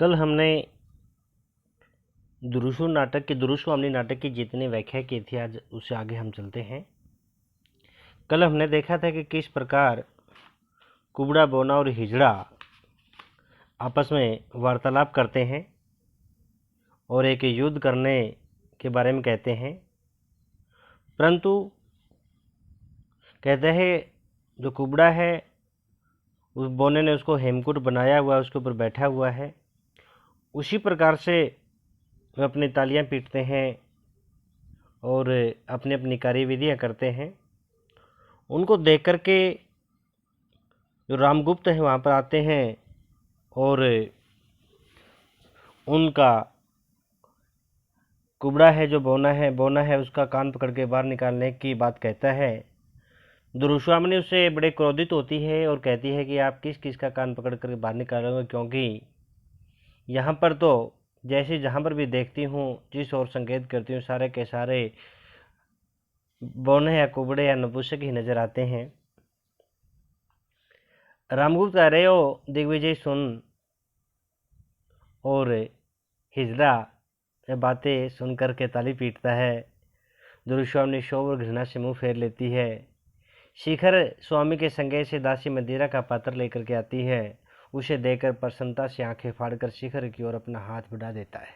कल हमने दुरुस्वामिनी नाटक की जितनी व्याख्या की थी, आज उससे आगे हम चलते हैं। कल हमने देखा था कि किस प्रकार कुबड़ा, बोना और हिजड़ा आपस में वार्तालाप करते हैं और एक युद्ध करने के बारे में कहते हैं। परंतु कहते हैं जो कुबड़ा है, उस बोने ने उसको हेमकूट बनाया हुआ है, उसके ऊपर बैठा हुआ है। उसी प्रकार से वे अपनी तालियां पीटते हैं और अपनी अपनी कार्यविधियां करते हैं। उनको देख कर के जो रामगुप्त है वहाँ पर आते हैं और उनका कुबड़ा है, जो बोना है उसका कान पकड़ के बाहर निकालने की बात कहता है। दुरुस्वामिनी उससे बड़े क्रोधित होती है और कहती है कि आप किस किस का कान पकड़ कर बाहर निकालोगे, क्योंकि यहाँ पर तो जैसे जहाँ पर भी देखती हूँ, जिस ओर संकेत करती हूँ, सारे के सारे बोने या कुबड़े या नपुंसक ही नजर आते हैं। रामगुप्त कह रहे हो दिग्विजय सुन, और हिजड़ा ये बातें सुनकर के ताली पीटता है। दुरुस्वामिनी शोभ और घृणा से मुंह फेर लेती है। शिखर स्वामी के संगे से दासी मदिरा का पात्र लेकर के आती है। उसे देखकर प्रसन्नता से आंखें फाड़कर शिखर की ओर अपना हाथ बढ़ा देता है।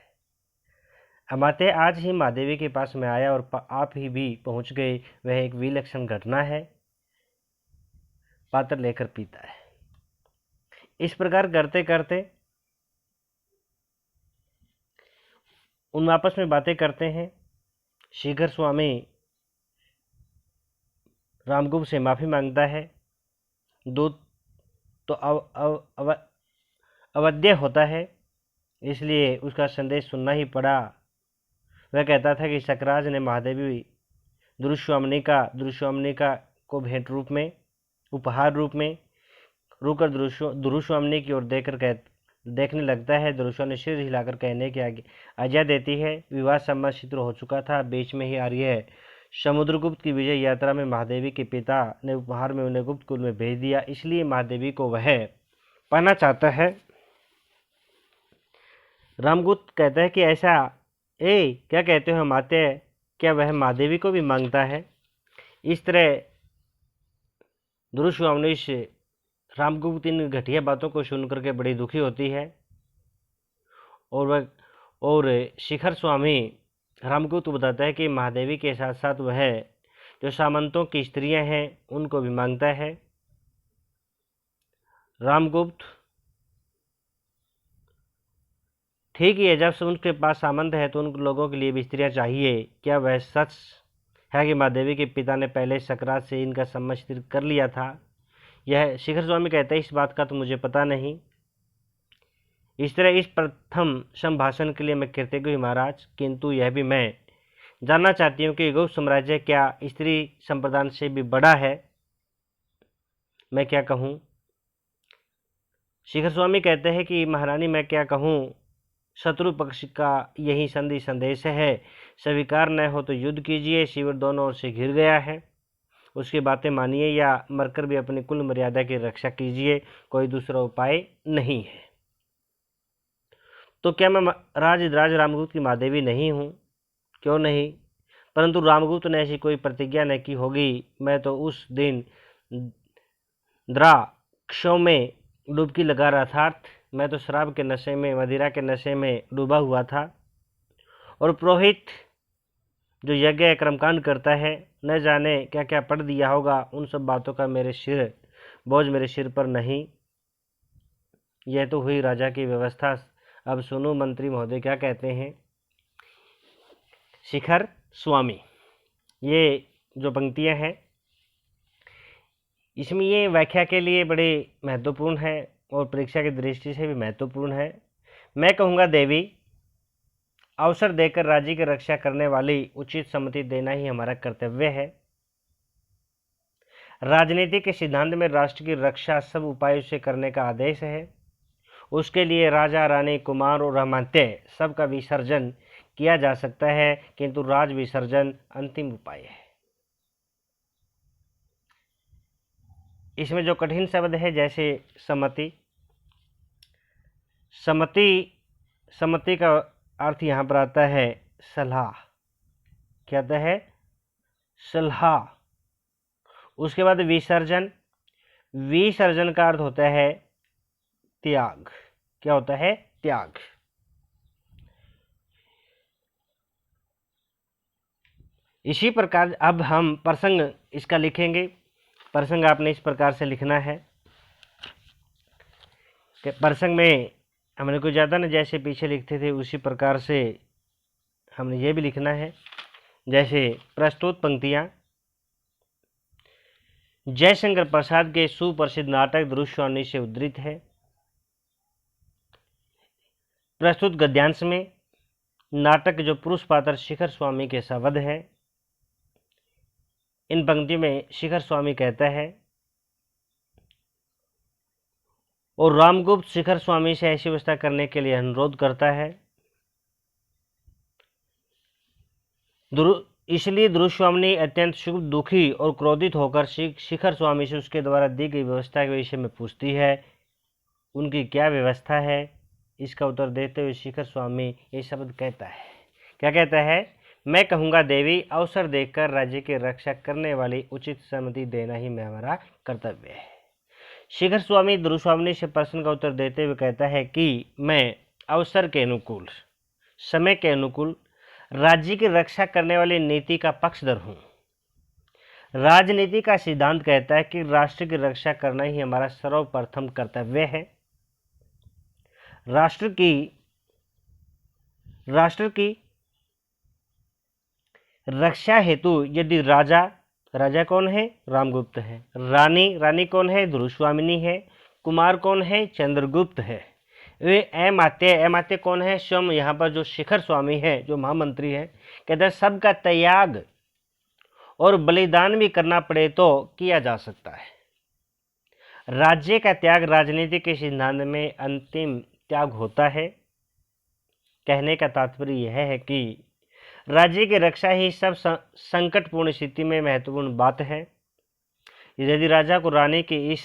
अमात्य, आज ही महादेवी के पास में आया और आप ही भी पहुंच गए। वह एक विलक्षण घटना है। पात्र लेकर पीता है। इस प्रकार करते करते उन आपस में बातें करते हैं। शिखर स्वामी रामगुप्त से माफी मांगता है। दूत तो अवध्य होता है, इसलिए उसका संदेश सुनना ही पड़ा। वह कहता था कि सकराज ने महादेवी दुरुस्वामिनी का को भेंट रूप में, उपहार रूप में रुकर दुरुस्वामिनी की ओर देखने लगता है। दुरुस्वामिनी सिर हिलाकर कहने की आज्ञा देती है। विवाह सम्मत शीघ्र हो चुका था। बीच में ही आर्य समुद्रगुप्त की विजय यात्रा में महादेवी के पिता ने उपहार में उन्हें गुप्त कुल में भेज दिया, इसलिए महादेवी को वह पाना चाहता है। रामगुप्त कहता है कि ऐसा क्या कहते हो माते, क्या वह महादेवी को भी मांगता है? इस तरह दुरुस्वामिनी से रामगुप्त इन घटिया बातों को सुनकर के बड़ी दुखी होती है और शिखर स्वामी रामगुप्त बताता है कि महादेवी के साथ साथ वह जो सामंतों की स्त्रियां हैं उनको भी मांगता है। रामगुप्त ठीक ही है, जब उनके पास सामंत है तो उन लोगों के लिए भी स्त्रियां चाहिए। क्या वह सच है कि महादेवी के पिता ने पहले सकरात से इनका सम्मत कर लिया था? यह शिखर स्वामी कहते हैं, इस बात का तो मुझे पता नहीं। इस तरह इस प्रथम संभाषण के लिए मैं कृतज्ञ हूँ महाराज, किंतु यह भी मैं जानना चाहती हूँ कि गुप्त साम्राज्य क्या स्त्री संप्रदान से भी बड़ा है? मैं क्या कहूँ? शिखर स्वामी कहते हैं कि महारानी मैं क्या कहूँ, शत्रु पक्ष का यही संधि संदेश है। स्वीकार न हो तो युद्ध कीजिए। शिविर दोनों ओर से घिर गया है, उसकी बातें मानिए या मरकर भी अपनी कुल मर्यादा की रक्षा कीजिए। कोई दूसरा उपाय नहीं है। तो क्या मैं राज रामगुप्त की महादेवी नहीं हूँ? क्यों नहीं, परंतु रामगुप्त ने ऐसी कोई प्रतिज्ञा न की होगी। मैं तो उस दिन द्राक्षों में डुबकी लगा रहा था। मैं तो शराब के नशे में, मदिरा के नशे में डूबा हुआ था। और पुरोहित जो यज्ञ कर्मकांड करता है, न जाने क्या क्या पढ़ दिया होगा। उन सब बातों का बोझ मेरे सिर पर नहीं। यह तो हुई राजा की व्यवस्था। अब सुनो मंत्री महोदय क्या कहते हैं। शिखर स्वामी, ये जो पंक्तियां हैं इसमें ये व्याख्या के लिए बड़े महत्वपूर्ण है और परीक्षा की दृष्टि से भी महत्वपूर्ण है। मैं कहूँगा देवी, अवसर देकर राज्य की रक्षा करने वाली उचित सम्मति देना ही हमारा कर्तव्य है। राजनीति के सिद्धांत में राष्ट्र की रक्षा सब उपायों से करने का आदेश है। उसके लिए राजा, रानी, कुमार और अमात्य सबका विसर्जन किया जा सकता है, किंतु राज विसर्जन अंतिम उपाय है। इसमें जो कठिन शब्द है जैसे सम्मति सम्मति का अर्थ यहाँ पर आता है सलाह। क्या आता है? सलाह। उसके बाद विसर्जन। विसर्जन का अर्थ होता है त्याग। क्या होता है? त्याग। इसी प्रकार अब हम प्रसंग इसका लिखेंगे। प्रसंग आपने इस प्रकार से लिखना है कि प्रसंग में हमने कुछ ज़्यादा ना जैसे पीछे लिखते थे उसी प्रकार से हमने ये भी लिखना है। जैसे प्रस्तुत पंक्तियाँ जयशंकर प्रसाद के सुप्रसिद्ध नाटक दृश्यवाणी से उद्धृत है। प्रस्तुत गद्यांश में नाटक जो पुरुष पात्र शिखर स्वामी के शब्द है। इन पंक्तियों में शिखर स्वामी कहता है और रामगुप्त शिखर स्वामी से ऐसी व्यवस्था करने के लिए अनुरोध करता है। इसलिए दृश्यवाणी अत्यंत शुभ दुखी और क्रोधित होकर शिखर स्वामी से उसके द्वारा दी गई व्यवस्था के विषय में पूछती है। उनकी क्या व्यवस्था है? इसका उत्तर देते हुए शिखर स्वामी ये शब्द कहता है। क्या कहता है? मैं कहूँगा देवी, अवसर देखकर राज्य की रक्षा करने वाली उचित सहमति देना ही हमारा कर्तव्य है। शिखर स्वामी दृश्यवाणी से प्रश्न का उत्तर देते हुए कहता है कि मैं अवसर के अनुकूल, समय के अनुकूल राज्य की रक्षा करने वाली नीति का पक्षधर हूँ। राजनीति का सिद्धांत कहता है कि राष्ट्र की रक्षा करना ही हमारा सर्वप्रथम कर्तव्य है। राष्ट्र की रक्षा हेतु यदि राजा कौन है? रामगुप्त है। रानी कौन है? दृश्यवामिनी है। कुमार कौन है? चंद्रगुप्त है। वे अमात्य कौन है? स्वयं यहाँ पर जो शिखर स्वामी है, जो महामंत्री है, कहते हैं सबका त्याग और बलिदान भी करना पड़े तो किया जा सकता है। राज्य का त्याग राजनीति के सिद्धांत में अंतिम त्याग होता है। कहने का तात्पर्य यह है कि राज्य की रक्षा ही सब संकटपूर्ण स्थिति में महत्वपूर्ण बात है। यदि राजा को रानी की इस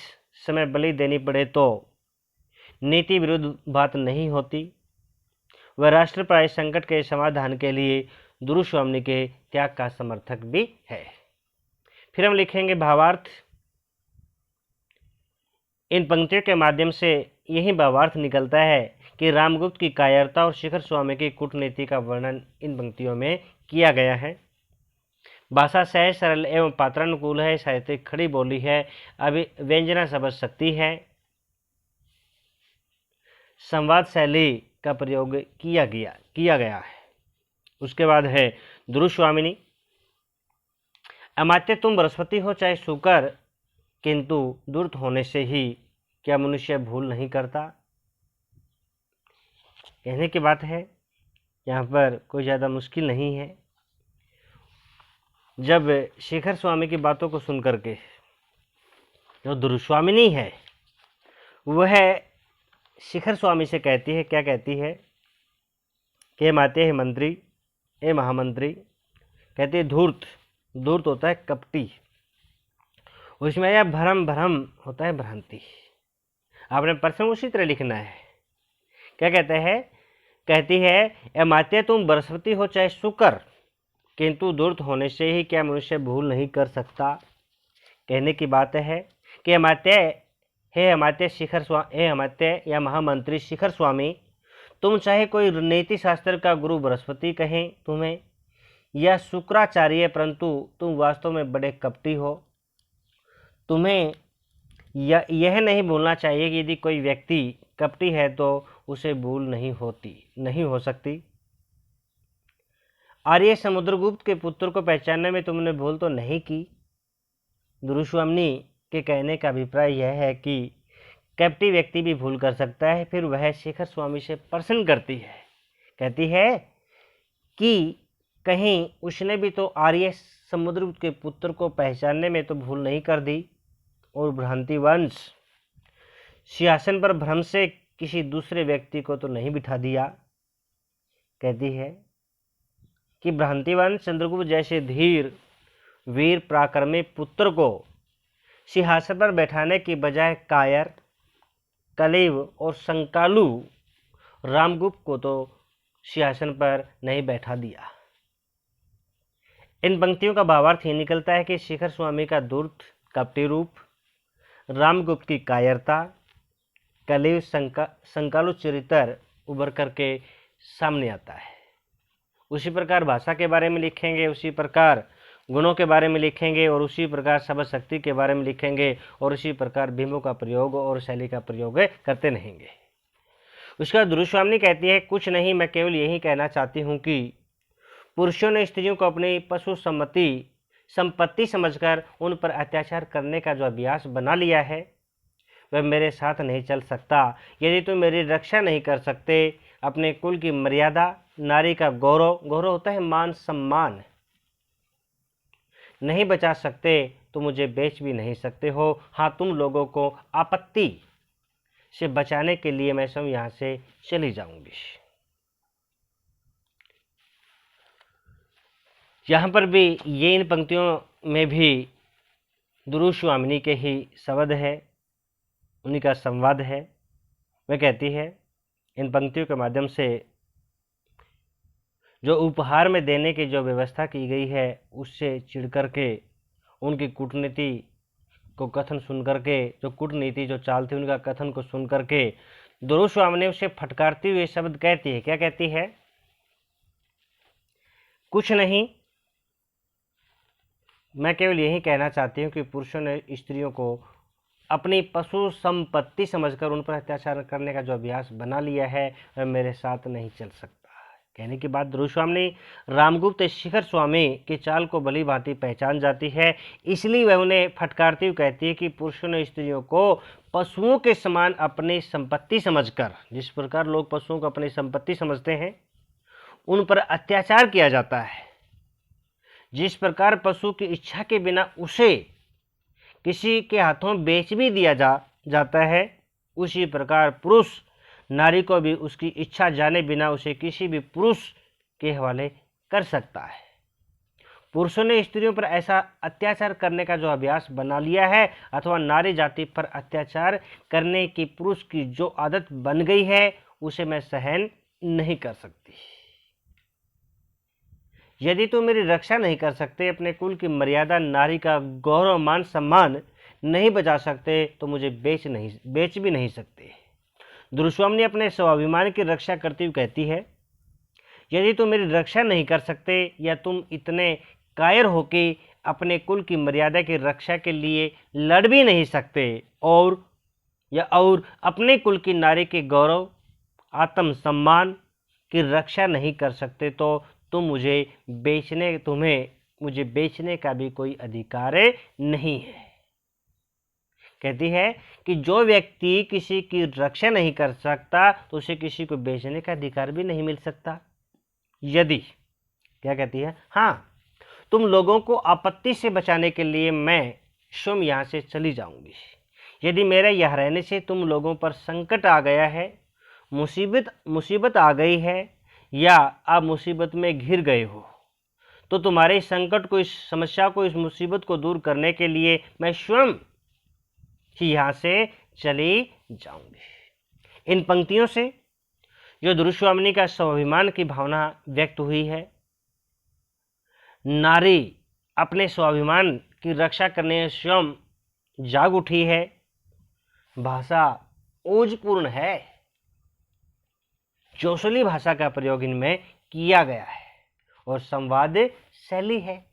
समय बलि देनी पड़े तो नीति विरुद्ध बात नहीं होती। वह राष्ट्र प्राय संकट के समाधान के लिए दृश्यवामी के त्याग का समर्थक भी है। फिर हम लिखेंगे भावार्थ। इन पंक्तियों के माध्यम से यही भावार्थ निकलता है कि रामगुप्त की कायरता और शिखर स्वामी की कूटनीति का वर्णन इन पंक्तियों में किया गया है। भाषा सहज सरल एवं पात्रानुकूल है। साहित्यिक खड़ी बोली है। अभी व्यंजना शब्द शक्ति है। संवाद शैली का प्रयोग किया गया है। उसके बाद है दृश्यवामिनी। अमात्य तुम बृहस्पति हो चाहे शुकर, किंतु दूर्त होने से ही क्या मनुष्य भूल नहीं करता। कहने की बात है, यहाँ पर कोई ज़्यादा मुश्किल नहीं है। जब शिखर स्वामी की बातों को सुन करके जो दृश्यवामिनी है वह शिखर स्वामी से कहती है, क्या कहती है कि माते हे मंत्री, ए महामंत्री, कहती है धूर्त होता है कपटी, उसमें यह भ्रम होता है भ्रांति। आपने प्रश्न उसी तरह लिखना है। क्या कहते हैं? कहती है ए माते तुम बृहस्पति हो चाहे शुक्र, किंतु दूर्त होने से ही क्या मनुष्य भूल नहीं कर सकता। कहने की बात है कि अमात्य या महामंत्री शिखर स्वामी, तुम चाहे कोई नीति शास्त्र का गुरु बृहस्पति कहें तुम्हें या शुक्राचार्य, परंतु तुम वास्तव में बड़े कपटी हो। तुम्हें यह नहीं भूलना चाहिए कि यदि कोई व्यक्ति कपटी है तो उसे भूल नहीं हो सकती। आर्य समुद्रगुप्त के पुत्र को पहचानने में तुमने भूल तो नहीं की। दृश्यवामिनी के कहने का अभिप्राय यह है कि कपटी व्यक्ति भी भूल कर सकता है। फिर वह शिखर स्वामी से प्रश्न करती है, कहती है कि कहीं उसने भी तो आर्य समुद्रगुप्त के पुत्र को पहचानने में तो भूल नहीं कर दी और भ्रांतिवंश सिंहासन पर भ्रम से किसी दूसरे व्यक्ति को तो नहीं बिठा दिया। कहती है कि भ्रांतिवंश चंद्रगुप्त जैसे धीर वीर पराक्रमी पुत्र को सिंहासन पर बैठाने की बजाय कायर, कलेव और संकालू रामगुप्त को तो सिंहासन पर नहीं बैठा दिया। इन पंक्तियों का भावार्थ ये निकलता है कि शिखर स्वामी का धूर्त कपटी रूप, रामगुप्त की कायरता, कलियुग संकालु चरित्र उभर करके सामने आता है। उसी प्रकार भाषा के बारे में लिखेंगे, उसी प्रकार गुणों के बारे में लिखेंगे, और उसी प्रकार शब्द शक्ति के बारे में लिखेंगे, और उसी प्रकार बिंबों का प्रयोग और शैली का प्रयोग करते रहेंगे। उसका दुरुस्वामिनी कहती है, कुछ नहीं, मैं केवल यही कहना चाहती हूँ कि पुरुषों ने स्त्रियों को अपनी पशु संपत्ति समझकर उन पर अत्याचार करने का जो अभ्यास बना लिया है वह मेरे साथ नहीं चल सकता। यदि तुम मेरी रक्षा नहीं कर सकते, अपने कुल की मर्यादा, नारी का गौरव, गौरव होता है मान सम्मान, नहीं बचा सकते तो मुझे बेच भी नहीं सकते हो। हाँ, तुम लोगों को आपत्ति से बचाने के लिए मैं स्वयं यहाँ से चली जाऊंगी। यहाँ पर भी ये इन पंक्तियों में भी दुरुस्वामिनी के ही शब्द है, उन्हीं का संवाद है। वह कहती है इन पंक्तियों के माध्यम से जो उपहार में देने की जो व्यवस्था की गई है उससे चिढ़ करके, उनकी कूटनीति को कथन सुन करके, जो कूटनीति जो चाल थी उनका कथन को सुन करके दुरुस्वामिनी उसे फटकारती हुए शब्द कहती है। क्या कहती है? कुछ नहीं, मैं केवल यही कहना चाहती हूँ कि पुरुषों ने स्त्रियों को अपनी पशु संपत्ति समझकर उन पर अत्याचार करने का जो अभ्यास बना लिया है वह मेरे साथ नहीं चल सकता। कहने के बाद दुरुस्वामिनी रामगुप्त शिखर स्वामी की चाल को भली भांति पहचान जाती है, इसलिए वह उन्हें फटकारती हुई कहती है कि पुरुषों ने स्त्रियों को पशुओं के समान अपनी संपत्ति समझकर, जिस प्रकार लोग पशुओं को अपनी संपत्ति समझते हैं, उन पर अत्याचार किया जाता है। जिस प्रकार पशु की इच्छा के बिना उसे किसी के हाथों बेच भी दिया जाता है, उसी प्रकार पुरुष नारी को भी उसकी इच्छा जाने बिना उसे किसी भी पुरुष के हवाले कर सकता है। पुरुषों ने स्त्रियों पर ऐसा अत्याचार करने का जो अभ्यास बना लिया है, अथवा नारी जाति पर अत्याचार करने की पुरुष की जो आदत बन गई है, उसे मैं सहन नहीं कर सकती। यदि तुम मेरी रक्षा नहीं कर सकते, अपने कुल की मर्यादा, नारी का गौरव, मान सम्मान नहीं बचा सकते, तो मुझे बेच भी नहीं सकते। दुरुस्वामिनी अपने स्वाभिमान की रक्षा करती हुई कहती है, यदि तुम मेरी रक्षा नहीं कर सकते या तुम इतने कायर हो कि अपने कुल की मर्यादा की रक्षा के लिए लड़ भी नहीं सकते और अपने कुल की नारी के गौरव, आत्म सम्मान की रक्षा नहीं कर सकते, तो तुम्हें मुझे बेचने का भी कोई अधिकार नहीं है। कहती है कि जो व्यक्ति किसी की रक्षा नहीं कर सकता तो उसे किसी को बेचने का अधिकार भी नहीं मिल सकता। यदि, क्या कहती है, हाँ, तुम लोगों को आपत्ति से बचाने के लिए मैं स्वयं यहाँ से चली जाऊंगी। यदि मेरे यहाँ रहने से तुम लोगों पर संकट आ गया है, मुसीबत आ गई है, या आप मुसीबत में घिर गए हो, तो तुम्हारे इस संकट को, इस समस्या को, इस मुसीबत को दूर करने के लिए मैं स्वयं ही यहाँ से चली जाऊंगी। इन पंक्तियों से जो दुरुस्वामिनी का स्वाभिमान की भावना व्यक्त हुई है, नारी अपने स्वाभिमान की रक्षा करने में स्वयं जाग उठी है, भाषा ओजपूर्ण है, जोशली भाषा का प्रयोग इनमें किया गया है और संवाद शैली है।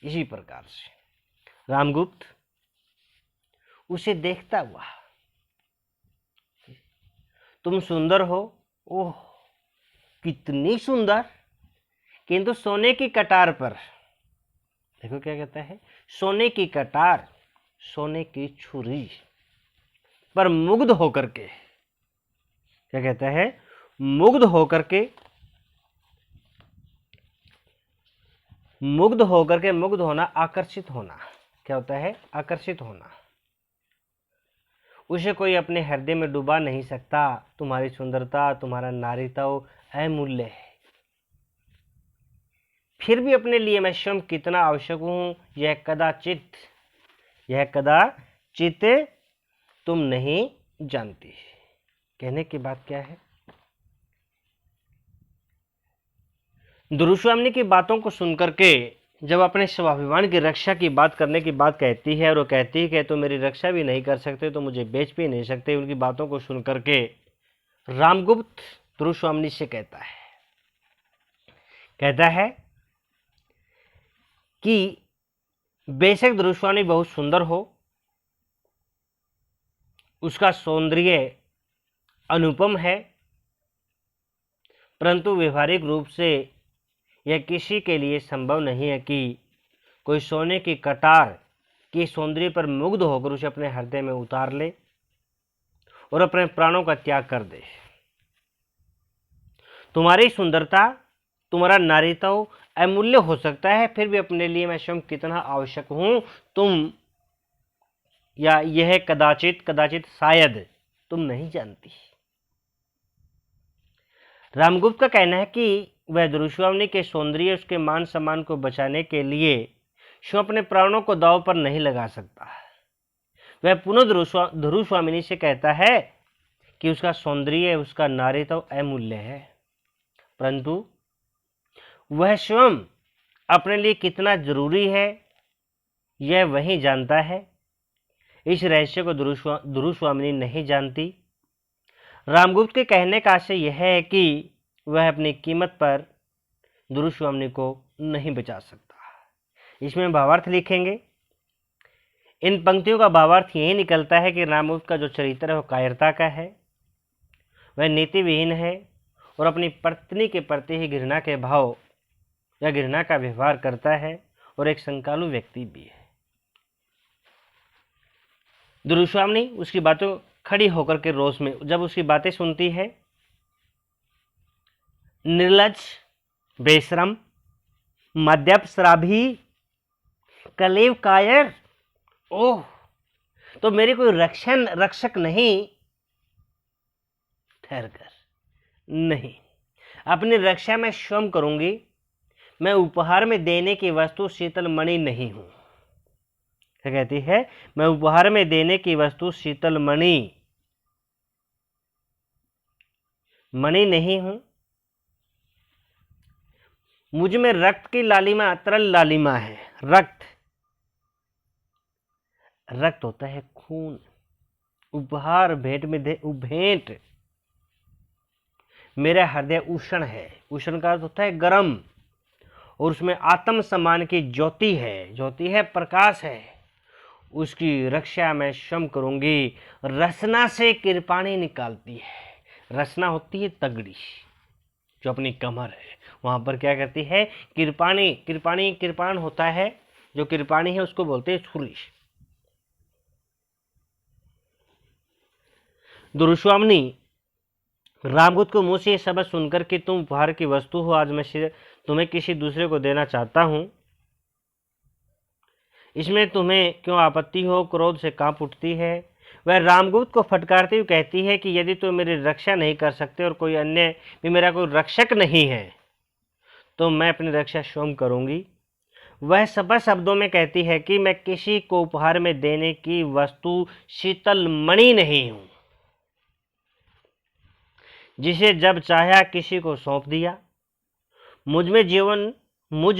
इसी प्रकार से रामगुप्त उसे देखता हुआ, तुम सुंदर हो, ओह कितनी सुंदर, किंतु सोने की कटार पर, देखो क्या कहता है, सोने की कटार, सोने की छुरी पर मुग्ध होकर के, क्या कहता है, मुग्ध होकर के, मुग्ध होना, आकर्षित होना, क्या होता है, आकर्षित होना। उसे कोई अपने हृदय में डुबा नहीं सकता। तुम्हारी सुंदरता, तुम्हारा नारीत्व अमूल्य है। फिर भी अपने लिए मैं स्वयं कितना आवश्यक हूं, यह कदाचित तुम नहीं जानती। कहने की बात क्या है? दुरुस्वामिनी की बातों को सुनकर के जब अपने स्वाभिमान की रक्षा की बात करने की बात कहती है और वो कहती है कि तो मेरी रक्षा भी नहीं कर सकते, तो मुझे बेच भी नहीं सकते, उनकी बातों को सुनकर के रामगुप्त दुरुस्वामिनी से कहता है कि बेशक दुरुस्वामिनी बहुत सुंदर हो, उसका सौंदर्य अनुपम है, परंतु व्यवहारिक रूप से यह किसी के लिए संभव नहीं है कि कोई सोने की कटार के सौंदर्य पर मुग्ध होकर उसे अपने हृदय में उतार ले और अपने प्राणों का त्याग कर दे। तुम्हारी सुंदरता, तुम्हारा नारीत्व अमूल्य हो सकता है, फिर भी अपने लिए मैं स्वयं कितना आवश्यक हूं, तुम या यह कदाचित शायद तुम नहीं जानती। रामगुप्त का कहना है कि वह दुरुस्वामिनी के सौंदर्य, उसके मान सम्मान को बचाने के लिए स्वयं अपने प्राणों को दांव पर नहीं लगा सकता। वह पुनः दुरुस्वामिनी से कहता है कि उसका सौंदर्य, उसका नारीत्व अमूल्य है, परंतु वह स्वयं अपने लिए कितना जरूरी है यह वही जानता है। इस रहस्य को दुरुस्वामिनी नहीं जानती। रामगुप्त के कहने का आशय यह है कि वह अपनी कीमत पर दुरुस्वामिनी को नहीं बचा सकता। इसमें भावार्थ लिखेंगे। इन पंक्तियों का भावार्थ यही निकलता है कि रामगुप्त का जो चरित्र है वो कायरता का है, वह नीति विहीन है और अपनी पत्नी के प्रति ही घृणा के भाव या घृणा का व्यवहार करता है और एक संकालु व्यक्ति भी है। दुरुस्वामिनी उसकी बातों खड़ी होकर के रोष में जब उसकी बातें सुनती है, निर्लज, बेशरम, मद्यपशराबी, कलेव कायर, ओह, तो मेरी कोई रक्षक नहीं, ठहर कर, नहीं, अपनी रक्षा मैं स्वयं करूंगी। मैं उपहार में देने की वस्तु शीतल मणि नहीं हूं। क्या कहती है? मैं उपहार में देने की वस्तु शीतल मणि नहीं हूं। मुझ में रक्त की लालिमा, तरल लालिमा है। रक्त होता है खून। उपहार भेंट में दे, भेंट, मेरा हृदय उष्ण है। उष्ण का अर्थ होता है गर्म, और उसमें आत्म सम्मान की ज्योति है, प्रकाश है। उसकी रक्षा मैं स्वयं करूंगी। रसना से कृपाणी निकालती है। रसना होती है तगड़ी, जो अपनी कमर है, वहां पर क्या करती है? कृपाण होता है, जो कृपाणी है उसको बोलते हैं छुरी। दुरुस्वामिनी रामगुप्त को मुंह से यह शब्द सुनकर कि तुम उपहार की वस्तु हो, आज मैं तुम्हें किसी दूसरे को देना चाहता हूं, इसमें तुम्हें क्यों आपत्ति हो? क्रोध से कांप उठती है। वह रामगुप्त को फटकारती हुई कहती है कि यदि तुम मेरी रक्षा नहीं कर सकते और कोई अन्य भी मेरा कोई रक्षक नहीं है, तो मैं अपनी रक्षा स्वयं करूंगी। वह स्पष्ट शब्दों में कहती है कि मैं किसी को उपहार में देने की वस्तु शीतल मणि नहीं हूं, जिसे जब चाहा किसी को सौंप दिया। मुझ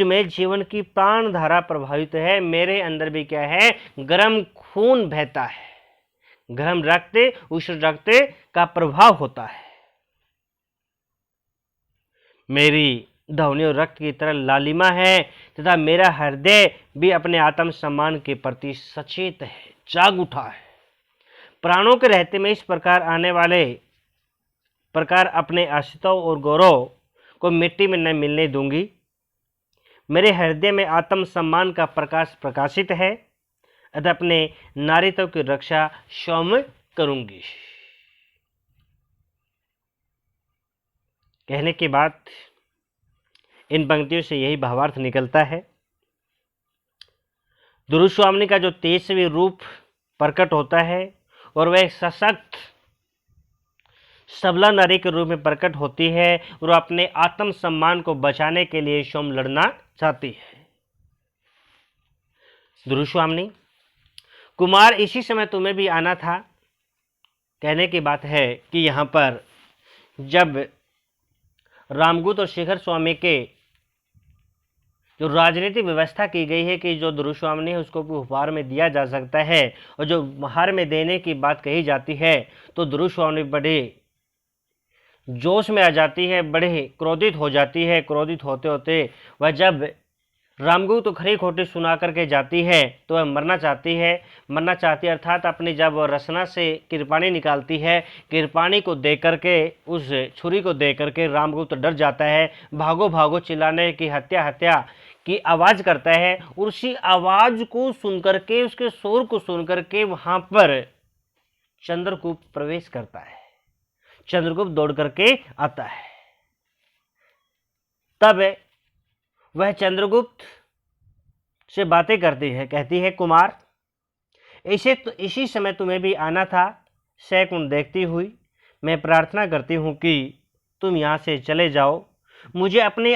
में जीवन की प्राण धारा प्रभावित है। मेरे अंदर भी क्या है? गर्म खून बहता है, गर्म रक्त, उष्ण रक्त का प्रभाव होता है। मेरी ध्वनियों रक्त की तरह लालिमा है तथा मेरा हृदय भी अपने आत्म सम्मान के प्रति सचेत है, जाग उठा है। प्राणों के रहते में इस प्रकार अपने अस्तित्व और गौरव को मिट्टी में न मिलने दूंगी। मेरे हृदय में आत्म सम्मान का प्रकाश प्रकाशित है, अतः अपने नारीत्व की रक्षा स्वयं करूंगी। कहने के बाद इन पंक्तियों से यही भावार्थ निकलता है। दुरुस्वामिनी का जो तेजस्वी रूप प्रकट होता है और वह सशक्त सबला नारी के रूप में प्रकट होती है और अपने आत्म सम्मान को बचाने के लिए स्वयं लड़ना चाहती है। दुरुस्वामिनी, कुमार, इसी समय तुम्हें भी आना था, कहने की बात है कि यहाँ पर जब रामगुप्त और शेखर स्वामी के जो राजनीतिक व्यवस्था की गई है कि जो दुर्स्वामी है उसको उपहार में दिया जा सकता है, और जो उपहार में देने की बात कही जाती है तो दुर्स्वामी बड़े जोश में आ जाती है, बड़े क्रोधित हो जाती है। क्रोधित होते होते वह जब रामगुप्त तो खरी खोटी सुना करके जाती है तो वह मरना चाहती है। मरना चाहती है अर्थात अपनी जब रसना से कृपाणी निकालती है, कृपाणी को दे करके, उस छुरी को दे करके रामगुप्त डर जाता है। भागो भागो चिल्लाने की हत्या हत्या की आवाज़ करता है। उसी आवाज़ को सुनकर के, उसके शोर को सुनकर के वहाँ पर चंद्रगुप्त प्रवेश करता है। चंद्रगुप्त दौड़ करके आता है। तब वह चंद्रगुप्त से बातें करती है, कहती है कुमार इसी समय तुम्हें भी आना था। शकुन देखती हुई मैं प्रार्थना करती हूँ कि तुम यहाँ से चले जाओ। मुझे अपने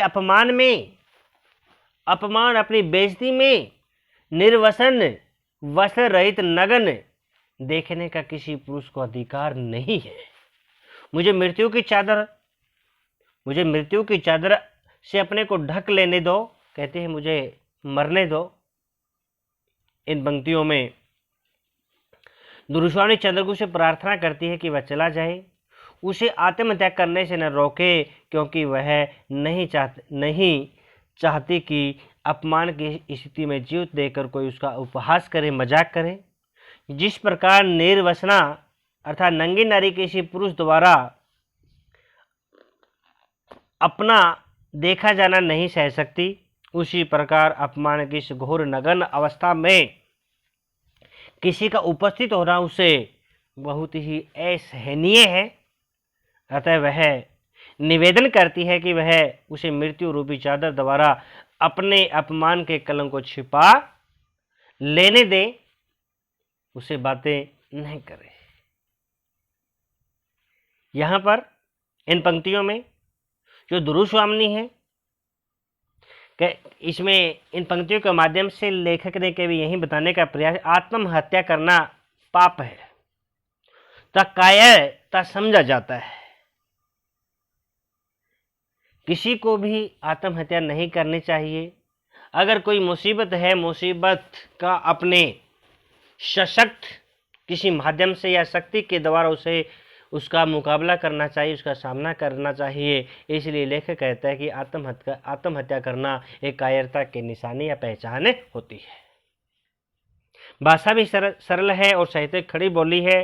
अपमान अपनी बेइज्जती में निर्वसन वस्त्र रहित नग्न देखने का किसी पुरुष को अधिकार नहीं है। मुझे मृत्यु की चादर से अपने को ढक लेने दो। कहते हैं मुझे मरने दो। इन पंक्तियों में दुर्स्वामी चंद्रगुप्त से प्रार्थना करती है कि वह चला जाए, उसे आत्महत्या करने से न रोके, क्योंकि वह नहीं चाहती कि अपमान की स्थिति में जीवित देकर कोई उसका उपहास करे, मजाक करे। जिस प्रकार निर्वसना अर्थात नंगी नारी किसी पुरुष द्वारा अपना देखा जाना नहीं सह सकती, उसी प्रकार अपमान की इस घोर नग्न अवस्था में किसी का उपस्थित होना उसे बहुत ही असहनीय है। अतः वह निवेदन करती है कि वह उसे मृत्यु रूपी चादर द्वारा अपने अपमान के कलंक को छिपा लेने दे, उसे बातें नहीं करे। यहाँ पर इन पंक्तियों में जो दुर्स्वामिनी है, इसमें इन पंक्तियों के माध्यम से लेखक ने भी यही बताने का प्रयास, आत्महत्या करना पाप है, कायरता समझा जाता है। किसी को भी आत्महत्या नहीं करनी चाहिए। अगर कोई मुसीबत है, मुसीबत का अपने सशक्त किसी माध्यम से या शक्ति के द्वारा उसे उसका मुकाबला करना चाहिए, उसका सामना करना चाहिए। इसलिए लेखक कहता है कि आत्महत्या करना एक कायरता की निशानी या पहचान होती है। भाषा भी सरल है और साहित्य खड़ी बोली है।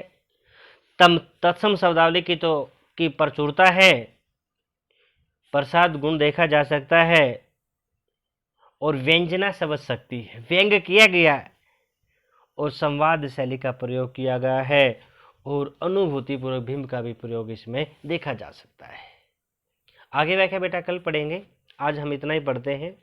तत्सम शब्दावली की प्रचुरता है। प्रसाद गुण देखा जा सकता है और व्यंजना समझ सकती है। व्यंग किया गया और संवाद शैली का प्रयोग किया गया है और अनुभूतिपूर्वक भीम का भी प्रयोग इसमें देखा जा सकता है। आगे व्याख्या बेटा कल पढ़ेंगे। आज हम इतना ही पढ़ते हैं।